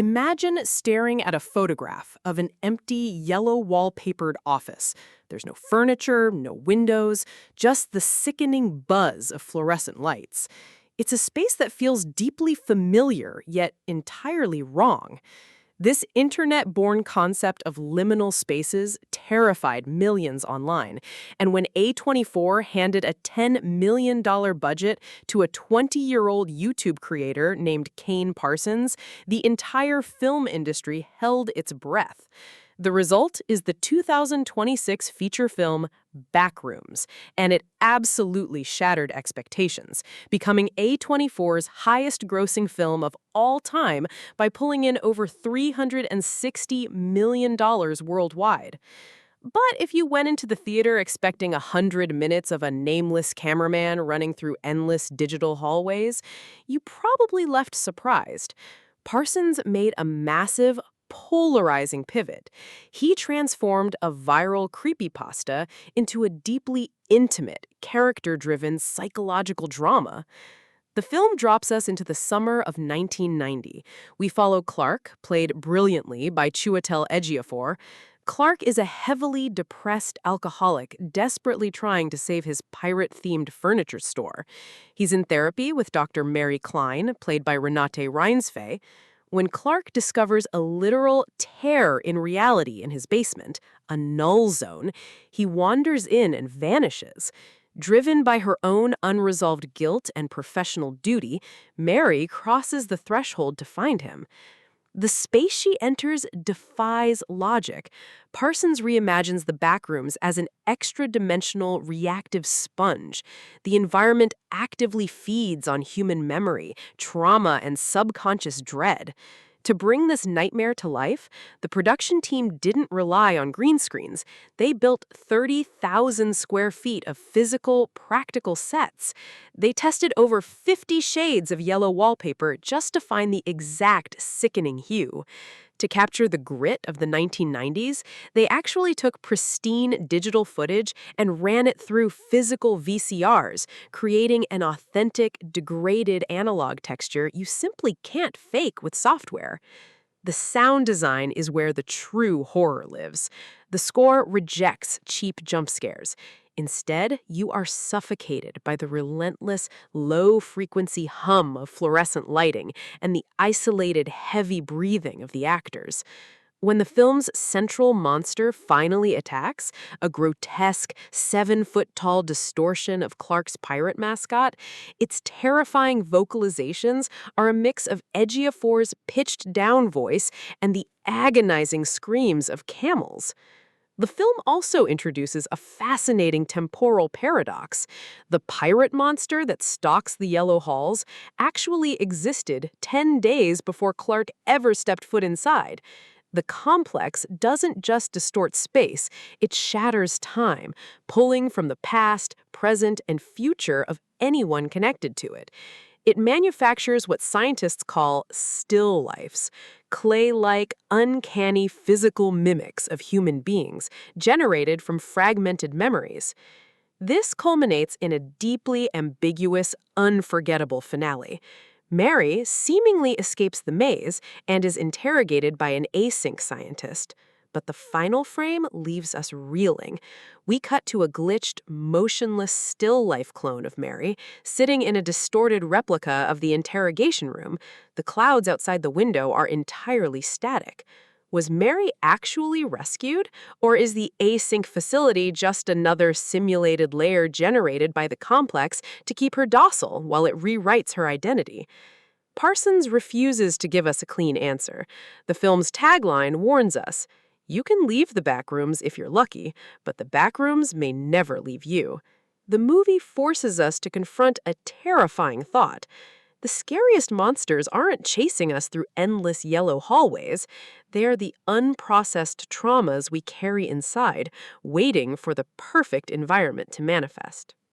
Imagine staring at a photograph of an empty, yellow wallpapered office. There's no furniture, no windows, just the sickening buzz of fluorescent lights. It's a space that feels deeply familiar, yet entirely wrong. This internet-born concept of liminal spaces terrified millions online, and when A24 handed a $10 million budget to a 20-year-old YouTube creator named Kane Parsons, the entire film industry held its breath. The result is the 2026 feature film Backrooms, and it absolutely shattered expectations, becoming A24's highest-grossing film of all time by pulling in over $360 million worldwide. But if you went into the theater expecting 100 minutes of a nameless cameraman running through endless digital hallways, you probably left surprised. Parsons made a massive, polarizing pivot. He transformed a viral creepypasta into a deeply intimate, character-driven psychological drama. The film drops us into the summer of 1990. We follow Clark, played brilliantly by Chiwetel Ejiofor. Clark is a heavily depressed alcoholic desperately trying to save his pirate-themed furniture store. He's in therapy with Dr. Mary Klein, played by Renate Reinsve. When Clark discovers a literal tear in reality in his basement, a null zone, he wanders in and vanishes. Driven by her own unresolved guilt and professional duty, Mary crosses the threshold to find him. The space she enters defies logic. Parsons reimagines the backrooms as an extra-dimensional reactive sponge. The environment actively feeds on human memory, trauma, and subconscious dread. To bring this nightmare to life, the production team didn't rely on green screens. They built 30,000 square feet of physical, practical sets. They tested over 50 shades of yellow wallpaper just to find the exact sickening hue. To capture the grit of the 1990s, they actually took pristine digital footage and ran it through physical VCRs, creating an authentic, degraded analog texture you simply can't fake with software. The sound design is where the true horror lives. The score rejects cheap jump scares. Instead, you are suffocated by the relentless, low-frequency hum of fluorescent lighting and the isolated, heavy breathing of the actors. When the film's central monster finally attacks, a grotesque, 7-foot-tall distortion of Clark's pirate mascot, its terrifying vocalizations are a mix of Ejiofor's pitched-down voice and the agonizing screams of camels. The film also introduces a fascinating temporal paradox. The pirate monster that stalks the yellow halls actually existed 10 days before Clark ever stepped foot inside. The complex doesn't just distort space, it shatters time, pulling from the past, present, and future of anyone connected to it. It manufactures what scientists call still lifes, clay-like, uncanny physical mimics of human beings generated from fragmented memories. This culminates in a deeply ambiguous, unforgettable finale. Mary seemingly escapes the maze and is interrogated by an async scientist. But the final frame leaves us reeling. We cut to a glitched, motionless still life clone of Mary, sitting in a distorted replica of the interrogation room. The clouds outside the window are entirely static. Was Mary actually rescued, or is the async facility just another simulated layer generated by the complex to keep her docile while it rewrites her identity? Parsons refuses to give us a clean answer. The film's tagline warns us, "You can leave the backrooms if you're lucky, but the backrooms may never leave you." The movie forces us to confront a terrifying thought. The scariest monsters aren't chasing us through endless yellow hallways. They are the unprocessed traumas we carry inside, waiting for the perfect environment to manifest.